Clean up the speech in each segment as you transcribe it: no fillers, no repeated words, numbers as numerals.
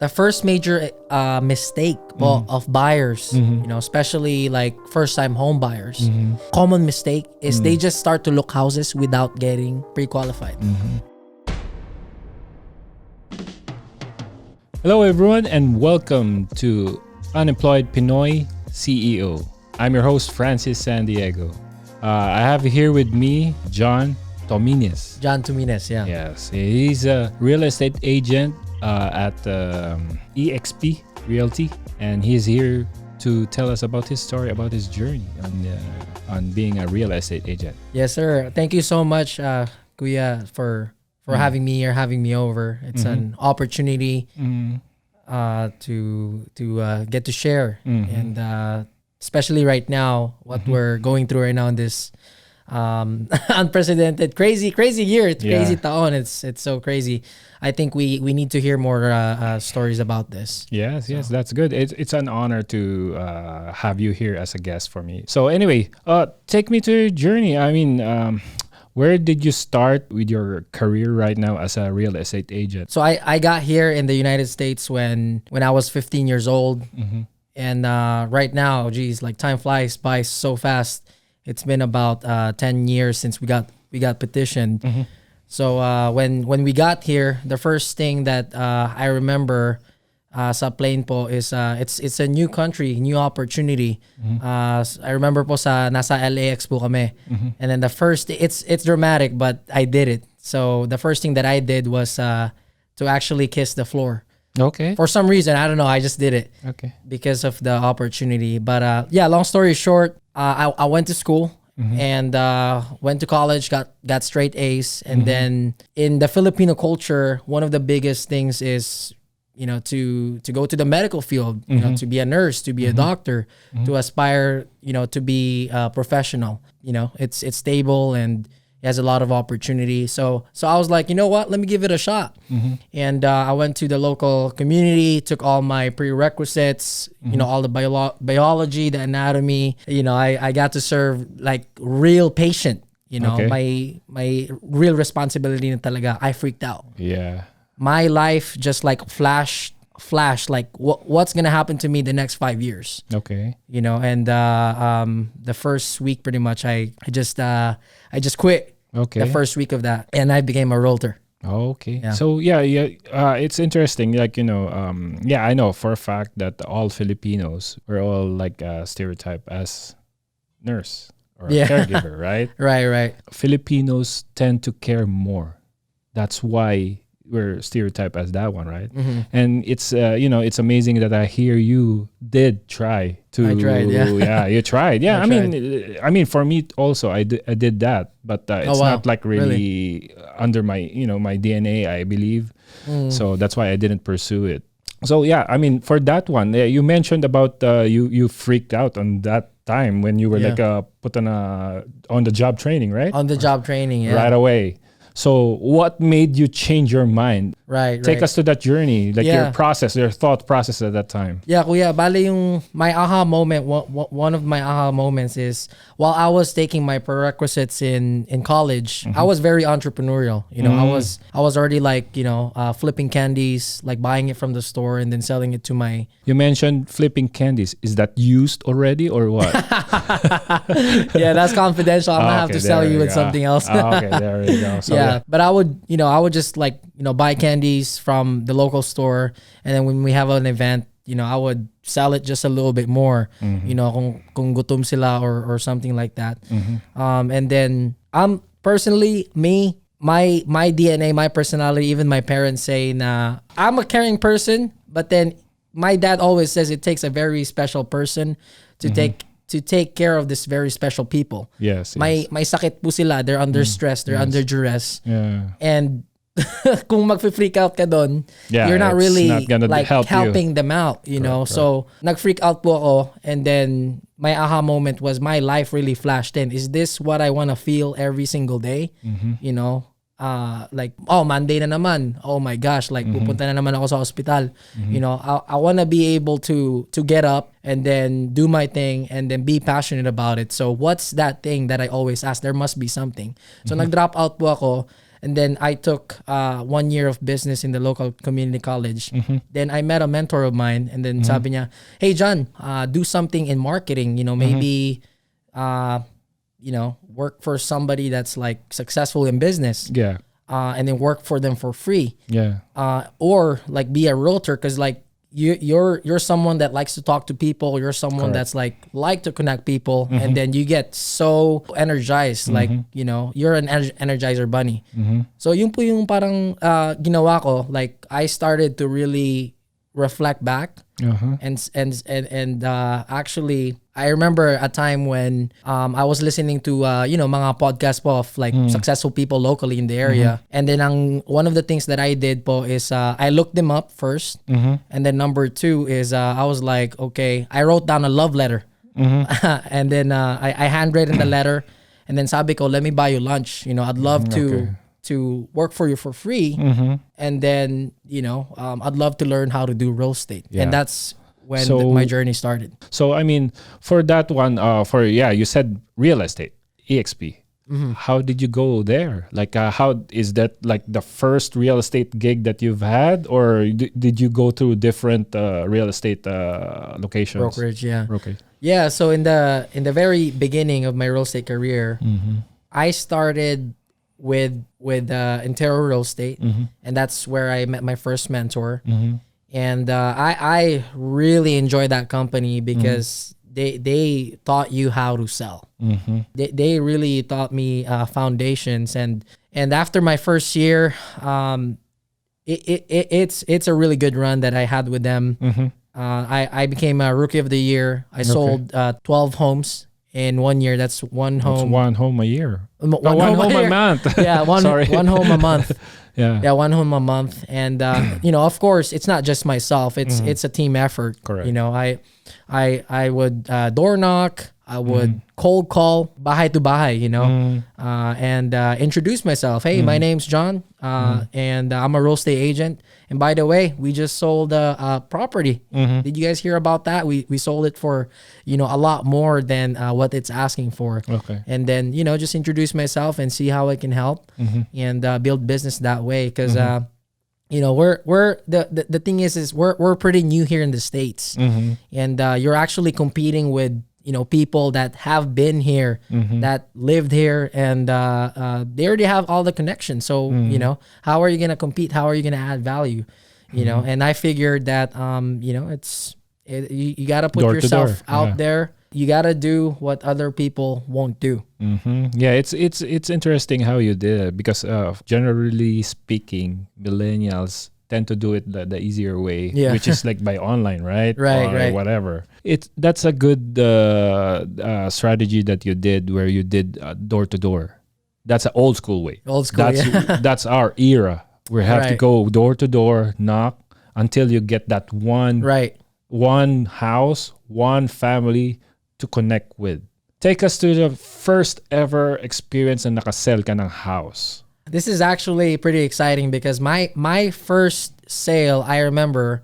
the first major mistake of buyers, especially like first-time home buyers, common mistake is they just start to look houses without getting pre-qualified. Hello everyone and welcome to Unemployed Pinoy CEO. I'm your host Francis San Diego. I have here with me John Tomines. John Tomines, yeah. Yes, he's a real estate agent at EXP Realty, and he's here to tell us about his story, about his journey on being a real estate agent. Yes, sir. Thank you so much, Kuya, for having me here, having me over. It's an opportunity to get to share, and especially right now, what we're going through right now in this unprecedented, crazy year. It's crazy taon. It's so crazy. I think we need to hear more stories about this. Yes, that's good. It's an honor to have you here as a guest for me. So anyway, take me to your journey. I mean, where did you start with your career right now as a real estate agent? So I got here in the United States when I was 15 years old. And right now, geez, like time flies by so fast. It's been about 10 years since we got petitioned. So when we got here, the first thing that I remember sa plane po is it's a new country, new opportunity. I remember po nasa LAX po kami. And then the first, it's dramatic, but I did it. So the first thing that I did was to actually kiss the floor. Okay. For some reason, I don't know, I just did it. Okay. Because of the opportunity. But long story short, I went to school and went to college, got straight A's. And then in the Filipino culture, one of the biggest things is, to go to the medical field, to be a nurse, to be a doctor, to aspire, to be a professional. It's stable and it has a lot of opportunity. So I was like, you know what? Let me give it a shot. And I went to the local community, took all my prerequisites, all the biology, the anatomy. I got to serve like real patient. My real responsibility na talaga. I freaked out. Yeah. My life just like flash like what's gonna happen to me the next 5 years. Okay. And the first week pretty much I just quit. Okay. The first week of that, and I became a realtor. Okay. Yeah. So it's interesting. Like I know for a fact that all Filipinos were all like stereotyped as nurse or caregiver, right? Right. Filipinos tend to care more. That's why we're stereotyped as that one, right? And it's it's amazing that I hear you did try to. I tried, yeah. Yeah, you tried. Yeah, I I mean, for me also, I did that, but it's not like really under my my DNA, I believe. So that's why I didn't pursue it. So yeah, I mean, for that one, you mentioned about you freaked out on that time when you were like put on the job training, right? On the job training, yeah. Right away. So what made you change your mind? Right. Take us to that journey, like your process, your thought process at that time. Yeah, kuya, bale my aha moment, one of my aha moments is while I was taking my prerequisites in college, I was very entrepreneurial. I was already like, flipping candies, like buying it from the store and then selling it to my... You mentioned flipping candies. Is that used already or what? Yeah, that's confidential. I'm gonna have to sell you with something else. Okay, there you go. So, yeah, but I would just like, buy candies from the local store, and then when we have an event, I would sell it just a little bit more, kung gutom sila or something like that. And then personally, my DNA, my personality, even my parents say na I'm a caring person, but then my dad always says it takes a very special person to take care of this very special people. Yes. May sakit po sila, they're under stress, they're under duress. Yeah. And kung mag-freak out ka doon, you're not it's really not gonna like helping you. them out, Correct. So nag-freak out po ako, and then my aha moment was my life really flashed in. Is this what I want to feel every single day? Like, Monday na naman. Oh my gosh, like pupunta na naman ako sa hospital. I want to be able to get up and then do my thing and then be passionate about it. So what's that thing that I always ask? There must be something. So nag-drop out po ako. And then I took 1 year of business in the local community college. Then I met a mentor of mine, and then sabi niya, "Hey John, do something in marketing. Maybe work for somebody that's like successful in business. Yeah. And then work for them for free. Yeah. Or like be a realtor, because like you're someone that likes to talk to people. You're someone Correct. that's like to connect people, and then you get so energized. Like you're an energizer bunny. So yun po yung parang ginawa ko. Like I started to really reflect back, and actually I remember a time when I was listening to mga podcast po of like successful people locally in the area, and then one of the things that I did po is I looked them up first, and then number two is I was like, okay, I wrote down a love letter, and then I handwritten the letter, and then sabi ko, let me buy you lunch. I'd love to work for you for free, and then I'd love to learn how to do real estate, and that's when my journey started. So I mean, for that one, you said real estate, EXP. How did you go there? Like, how is that like the first real estate gig that you've had, or did you go through different real estate locations? Brokerage, yeah. Brokerage. Yeah. So in the very beginning of my real estate career, I started with interior real estate, and that's where I met my first mentor. And I really enjoyed that company because they taught you how to sell. They really taught me foundations, and after my first year, it's a really good run that I had with them. I became a rookie of the year. I sold 12 homes in 1 year. That's one home. That's one home a year. One home a month. Yeah, one home a month. Yeah, one home a month, and of course, it's not just myself. It's a team effort. Correct. I would door knock. I would cold call bahay to bahay, and introduce myself. Hey, my name's John, and I'm a real estate agent. And by the way, we just sold a property. Did you guys hear about that? We sold it for, a lot more than what it's asking for. Okay. And then, just introduce myself and see how I can help and build business that way. Because, we're the thing is we're pretty new here in the States, and you're actually competing with people that have been here, that lived here, and they already have all the connections. So how are you gonna compete? How are you gonna add value? And I figured that you gotta put Door to yourself door. out there. You gotta do what other people won't do. Yeah, it's interesting how you did it, because generally speaking, millennials tend to do it the easier way, which is like by online, right? Right. Whatever. That's a good strategy that you did, where you did door to door. That's an old school way. That's our era. We have to go door to door, knock until you get that one house, one family to connect with. Take us to the first ever experience na nakasell ka ng house. This is actually pretty exciting because my first sale, I remember,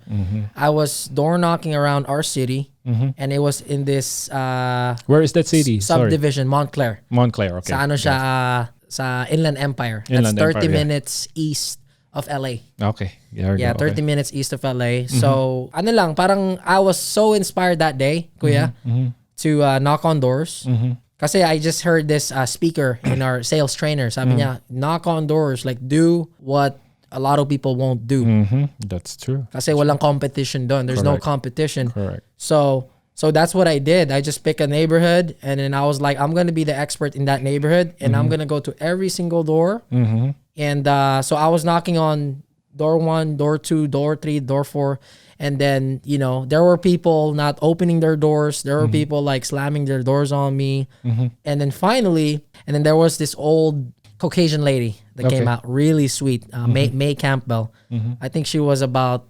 I was door knocking around our city, and it was in this where is that city? Subdivision, Montclair. Montclair, okay. Sa sa Inland Empire. That's 30 minutes east of LA. Okay. Yeah, 30 minutes east of LA. So, parang I was so inspired that day, kuya, to knock on doors. Kasi I just heard this speaker in our sales trainer. Sabi niya, knock on doors, like do what a lot of people won't do. That's true. Kasi walang competition doon. There's no competition. Correct. So that's what I did. I just picked a neighborhood, and then I was like, I'm going to be the expert in that neighborhood, and I'm going to go to every single door. And so I was knocking on door 1, door 2, door 3, door 4. And then, there were people not opening their doors. There were people like slamming their doors on me. And then finally, there was this old Caucasian lady that came out, really sweet, May Campbell. I think she was about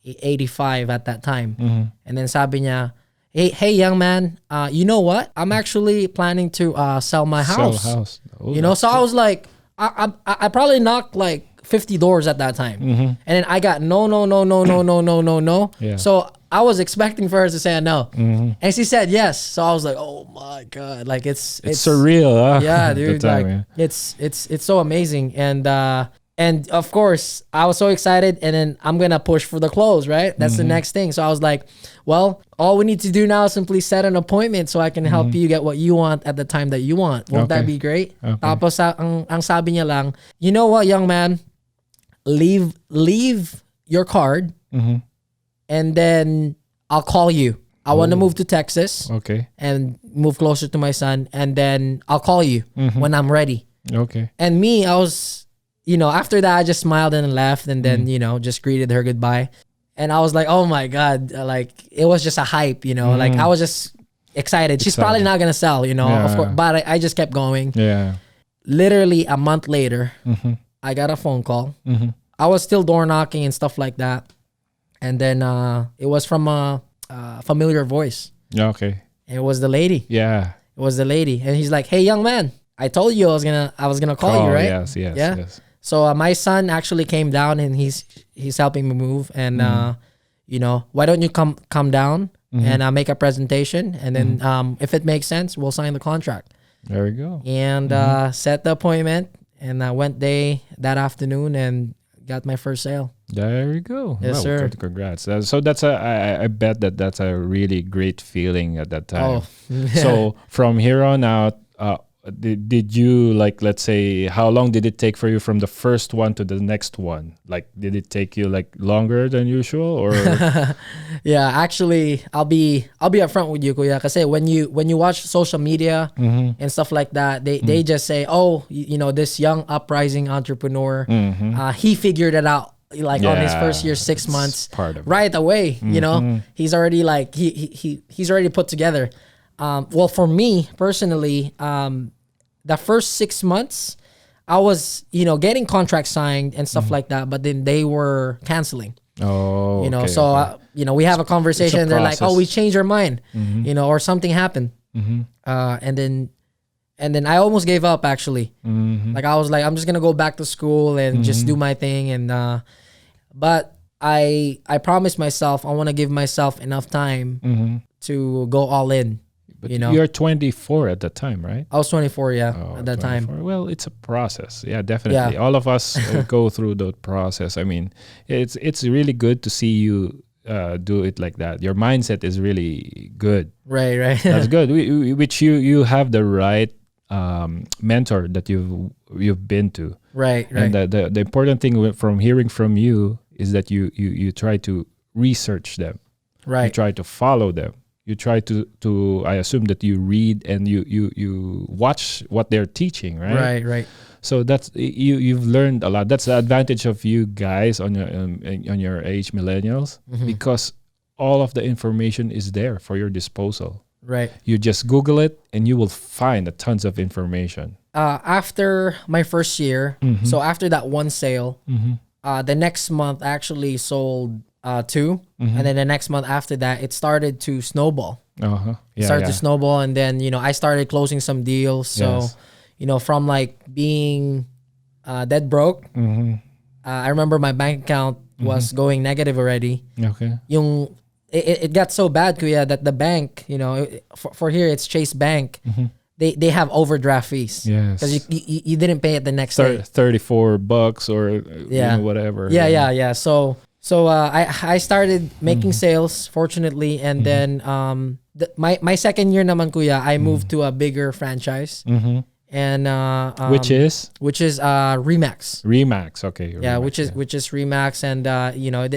85 at that time. And then sabi niya, hey young man, you know what? I'm actually planning to sell my house. Sell a house. So I was like, I probably knocked like 50 doors at that time. And then I got no. Yeah. So I was expecting for her to say a no, and she said yes. So I was like, oh my god, like it's surreal, huh? yeah, At the dude. time, Like yeah. it's so amazing, and of course I was so excited, and then I'm gonna push for the close, right? That's the next thing. So I was like, well, all we need to do now is simply set an appointment so I can help you get what you want at the time that you want. Won't that Okay. be great? Okay. Tapos ang sabi niya lang, you know what, young man, leave your card, and then I'll call you. I want to move to Texas Okay. and move closer to my son, and then I'll call you when I'm ready. Okay. And me, I was, after that, I just smiled and left, and then, just greeted her goodbye. And I was like, oh my God, like it was just a hype, like I was just excited. She's probably not going to sell, of course, but I just kept going. Yeah. Literally a month later, I got a phone call. I was still door knocking and stuff like that. And then it was from a familiar voice. Yeah. Okay. It was the lady. Yeah. It was the lady. And he's like, hey, young man, I told you I was gonna call you, right? Yes. Yes. Yeah. Yes. So my son actually came down, and he's helping me move. And why don't you come down and make a presentation, and then if it makes sense, we'll sign the contract. There we go. And set the appointment, and I went that afternoon and got my first sale. There you go. Yes, sir. Congrats. So that's I bet that's a really great feeling at that time. Oh, So from here on out, did you, like, let's say, how long did it take for you from the first one to the next one? Like, did it take you like longer than usual, or? yeah, actually, I'll be upfront with you, Kuya. Kasi when you watch social media and stuff like that, they just say, oh, this young uprising entrepreneur, he figured it out like on his first year, 6 months, part of it. right away. He's already like he's already put together. Well, for me personally, the first 6 months, I was, getting contracts signed and stuff like that, but then they were canceling. Oh, okay, So, okay. we have a conversation, and they're like, oh, we changed our mind, or something happened. And then I almost gave up, actually. Like, I was like, I'm just going to go back to school and just do my thing. And, but I promised myself, I want to give myself enough time to go all in. But you're 24 at the time, right? I was 24, yeah, Oh, at that 24. time. Well, it's a process. Yeah, definitely. Yeah. All of us go through the process. I mean, it's really good to see you do it like that. Your mindset is really good. Right. That's good. Which you have the right mentor that you've been to. Right. And the important thing from hearing from you is that you try to research them. You Right. try to follow them. You try to I assume that you read and you watch what they're teaching, right? Right. So that's you've learned a lot. That's the advantage of you guys on your age, millennials, because all of the information is there for your disposal. Right. You just Google it and you will find tons of information. After my first year, so after that one sale, the next month I actually sold 2, and then the next month after that, it started to snowball. Yeah, Started to snowball, and then I started closing some deals. So, Yes. from like being dead broke, I remember my bank account was going negative already. Okay. It got so bad, Kuya, that the bank, for here it's Chase Bank. They have overdraft fees. Yes. Because you didn't pay it the next day. $34 or whatever. Yeah. So I started making sales, fortunately, and then my second year naman, Kuya, I moved to a bigger franchise, and Which is Remax. Remax. Okay. Yeah, Remax, which is Remax, and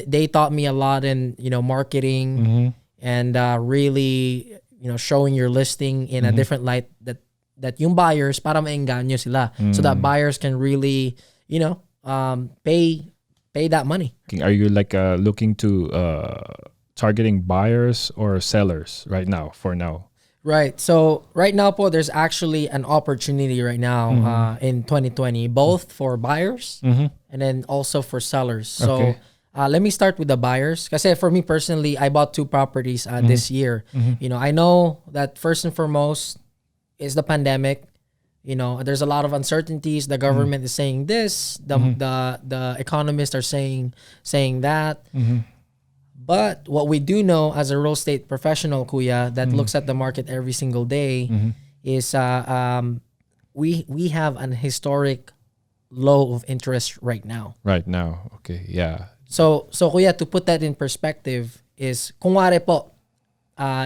they taught me a lot in marketing and really showing your listing in a different light that yung buyers para maengganyo sila, so that buyers can really pay that money. Are you like looking to targeting buyers or sellers right now? For now. Right. So right now po, there's actually an opportunity right now in 2020, both for buyers and then also for sellers. So Okay. let me start with the buyers. Kasi for me personally, I bought 2 properties this year. I know that first and foremost is the pandemic. There's a lot of uncertainties. The government is saying this. The economists are saying that. But what we do know as a real estate professional, Kuya, that looks at the market every single day, is we have an historic low of interest right now. Right now, okay, yeah. So Kuya, to put that in perspective, is kung wari po,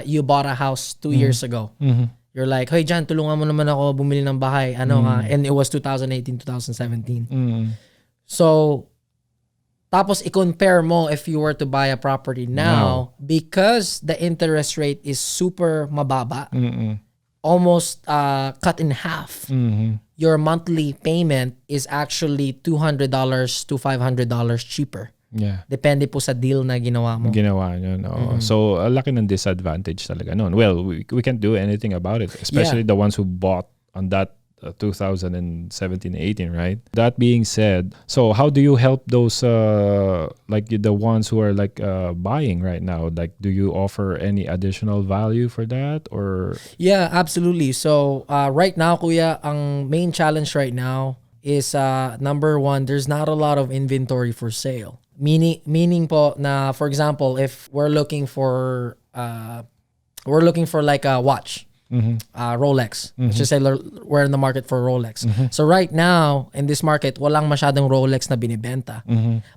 you bought a house 2 years ago. You're like, hey Jan, tulungan mo naman ako bumili ng bahay. And it was 2018, 2017. So, tapos i-compare mo if you were to buy a property now, because the interest rate is super mababa, almost cut in half. Your monthly payment is actually $200 to $500 cheaper. Yeah. Depende po sa deal na ginawa mo. Ginawa nyo, no? So, laki ng disadvantage talaga noon. Well, we can't do anything about it, especially the ones who bought on that 2017-18, right? That being said, so how do you help those like the ones who are like buying right now? Like, do you offer any additional value for that, or? Yeah, absolutely. So right now, Kuya, ang main challenge right now is number one, there's not a lot of inventory for sale. Meaning po na, for example, if we're looking for like a watch. Rolex. Let's just say we're in the market for Rolex. So right now, in this market, walang masyadong Rolex na binibenta.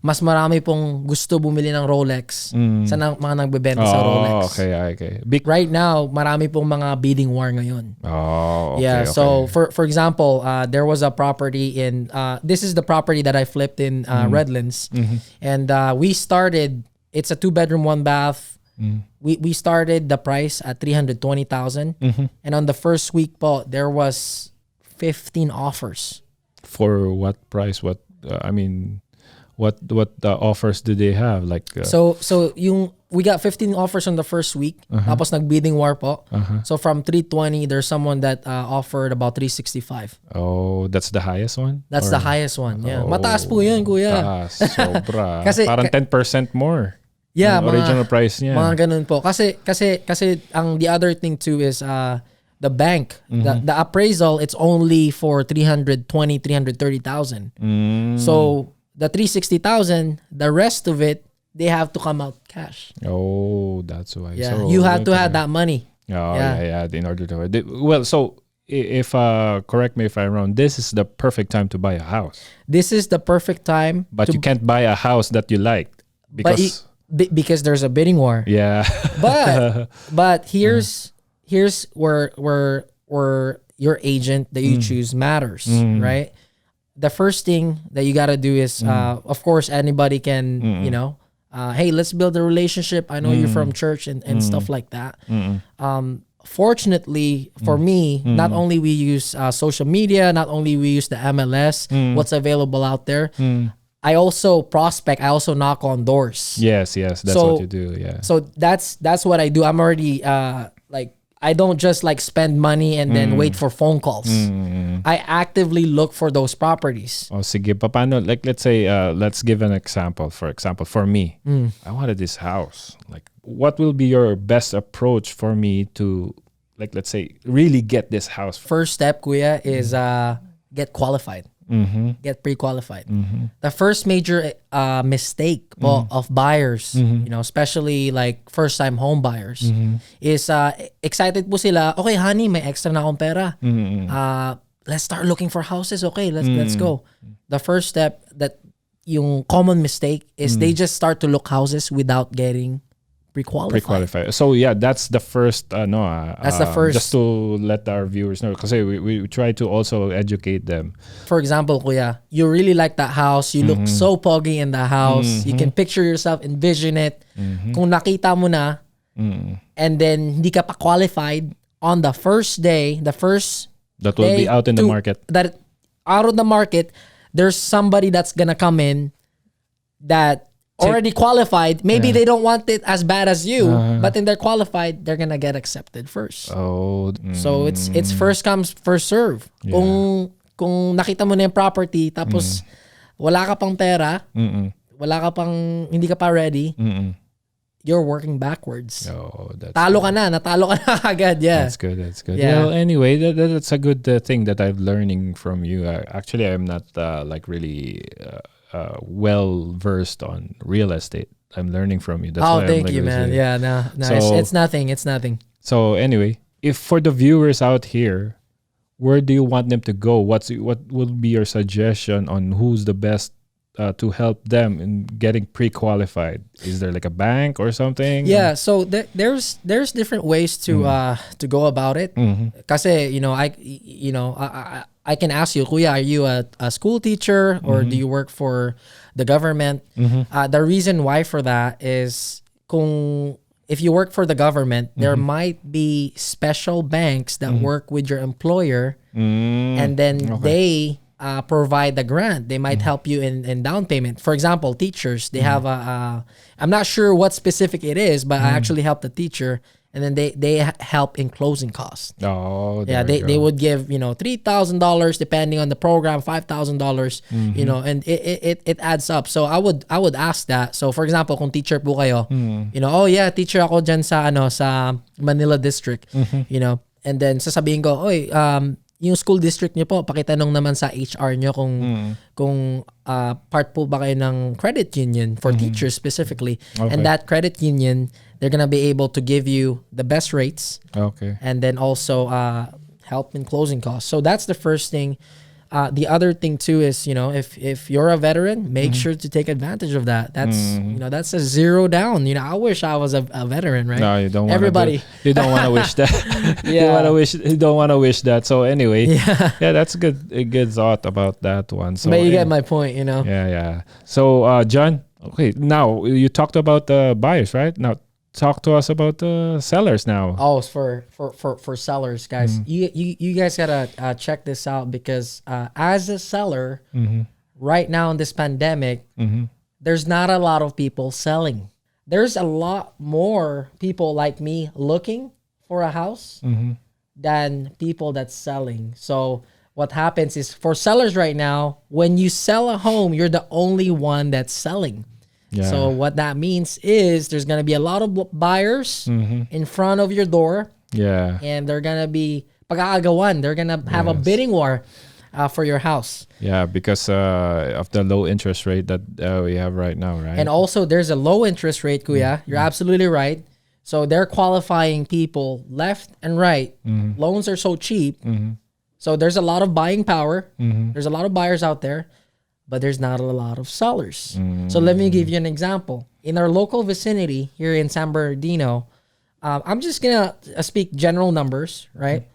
Mas marami pong gusto bumili ng Rolex sa mga nagbebenta sa Rolex. Okay. Right now, marami pong mga bidding war ngayon. Okay. Yeah, so for example, there was a property in, this is the property that I flipped in Redlands. And we started, it's a 2-bedroom, 1-bath. We started the price at 320,000, and on the first week po there was 15 offers. For what price? What what offers do they have? Like so we got 15 offers on the first week. Tapos nag-bidding war po. So from 320, there's someone that offered about 365. Oh, that's the highest one? That's the highest one. Yeah, mataas po yun, Kuya. Taas, sobra. Kasi parang 10% more. Yeah, original price niya. Mga ganun po. Kasi ang the other thing too is the bank, the appraisal, it's only for 330,000. So the 360,000, the rest of it, they have to come out cash. Oh, that's why. Yeah, so, you have to have that money. Oh, yeah. In order to well, so if correct me if I'm wrong, this is the perfect time to buy a house. This is the perfect time. But you can't buy a house that you like because there's a bidding war. Yeah. but here's where your agent that you choose matters, right? The first thing that you got to do is of course anybody can, hey, let's build a relationship. I know you're from church and stuff like that. Fortunately for me, not only we use social media, not only we use the MLS, what's available out there, I also prospect. I also knock on doors. Yes, that's what you do. Yeah. So that's what I do. I'm already I don't just like spend money and then wait for phone calls. I actively look for those properties. Oh, sige. Paano? Like, let's say, let's give an example. For example, for me, I wanted this house. Like, what will be your best approach for me to, like, let's say, really get this house? First step, Kuya, is get qualified. Get pre-qualified. The first major mistake of buyers, especially like first-time home buyers, is excited po sila. Okay, honey, may extra na akong pera. Let's start looking for houses. Okay, let's go. The first step, that yung common mistake, is they just start to look houses without getting pre-qualified. So yeah, that's the first that's the first, just to let our viewers know, because we try to also educate them. For example, Kuya, you really like that house, you look so poggy in the house, you can picture yourself, envision it. Kung nakita mo na and then hindi ka pa qualified on the first day, that will be out in the market, there's somebody that's gonna come in that already qualified. Maybe they don't want it as bad as you, but then they're qualified, they're gonna get accepted first. So it's first comes, first serve. Kung nakita mo na yung property tapos wala ka pang pera, hindi ka pa ready, you're working backwards. Natalo ka na agad. Yeah. That's good. Yeah. Well, anyway, that's a good thing that I'm learning from you. Actually, I'm not like really well versed on real estate. I'm learning from you. That's Oh, why thank I'm you, man. Yeah, no, So- it's nothing. It's nothing. So anyway, if for the viewers out here, where do you want them to go? What would be your suggestion on who's the best to help them in getting pre-qualified? Is there like a bank or something? Yeah, so there's different ways to go about it. Kasi I can ask you, Kuya, are you a school teacher or do you work for the government? The reason why for that is if you work for the government, there might be special banks that work with your employer, and then they provide the grant. They might help you in down payment. For example, teachers, they have I'm not sure what specific it is, but I actually helped the teacher, and then they help in closing costs. Oh, Yeah, they would give $3,000 depending on the program, $5,000, and it adds up. So I would ask that. So for example, kung teacher po kayo, oh yeah, teacher ako dyan sa Manila district, and then sasabihin ko, oy, yung school district niyo po, pakitanong naman sa HR niyo kung part po ba kayo ng credit union for teachers specifically. Okay. And that credit union, they're gonna be able to give you the best rates. Okay. And then also help in closing costs. So that's the first thing. The other thing too is, if you're a veteran, make sure to take advantage of that. That's that's a zero down. I wish I was a veteran, right? No, you don't want everybody. You don't want to wish that. Yeah. You don't want to wish that. So anyway, yeah, that's a good thought about that one. So but you get my point, Yeah. So John, okay, now you talked about the buyers, right? Now talk to us about the sellers now. Oh, for sellers, guys. You guys gotta check this out, because as a seller, right now in this pandemic, there's not a lot of people selling. There's a lot more people like me looking for a house than people that's selling. So what happens is, for sellers right now, when you sell a home, you're the only one that's selling. Yeah. So what that means is there's going to be a lot of buyers in front of your door. Yeah. And they're going to be pag-aagawan. They're going to have a bidding war for your house. Yeah, because of the low interest rate that we have right now, right? And also there's a low interest rate, Kuya. You're absolutely right. So they're qualifying people left and right. Loans are so cheap. So there's a lot of buying power. There's a lot of buyers out there, but there's not a lot of sellers. So let me give you an example. In our local vicinity here in San Bernardino, I'm just going to speak general numbers, right?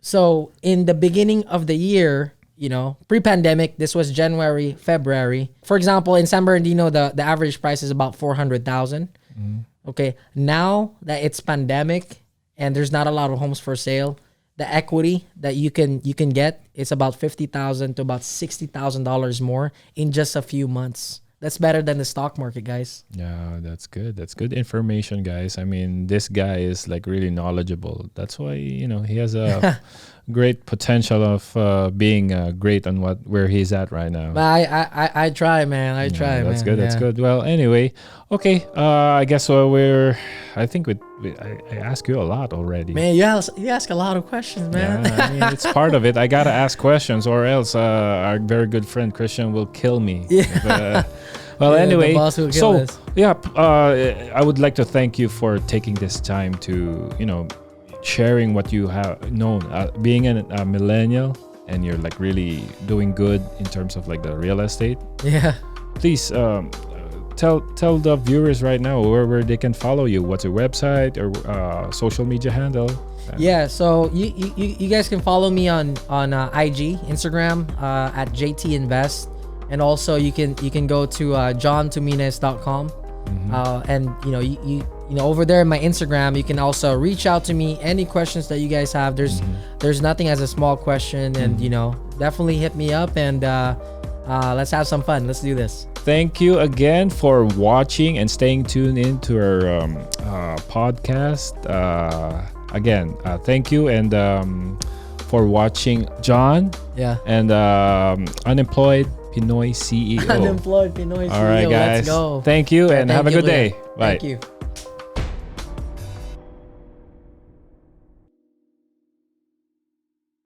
So in the beginning of the year, pre-pandemic, this was January, February. For example, in San Bernardino, the average price is about 400,000. Okay, now that it's pandemic and there's not a lot of homes for sale, the equity that you can get is about $50,000 to about $60,000 more in just a few months. That's better than the stock market, guys. Yeah, that's good. That's good information, guys. I mean, this guy is like really knowledgeable. That's why he has a great potential of being great on where he's at right now. But I try, man. I try. That's man. good. That's good. Well, anyway, okay. I guess I think I asked you a lot already. Man, you ask a lot of questions, man. Yeah, I mean, it's part of it. I gotta ask questions, or else our very good friend Christian will kill me. Yeah. Well, Yeah, anyway, the boss will kill so us. yeah, I would like to thank you for taking this time to sharing what you have known, being a millennial, and you're like really doing good in terms of like the real estate. Yeah. Please tell the viewers right now where they can follow you. What's your website or social media handle? Yeah, so you guys can follow me on IG, Instagram at JT Invest, and also you can go to johntomines.com, and you over there in my Instagram you can also reach out to me any questions that you guys have. There's nothing as a small question, and definitely hit me up, and let's have some fun. Let's do this. Thank you again for watching and staying tuned into our podcast. Again, thank you, and for watching John. Yeah. And Unemployed Pinoy CEO. Unemployed Pinoy CEO. All right, guys. Let's go. Thank you, and have a good day. Bye. Thank you.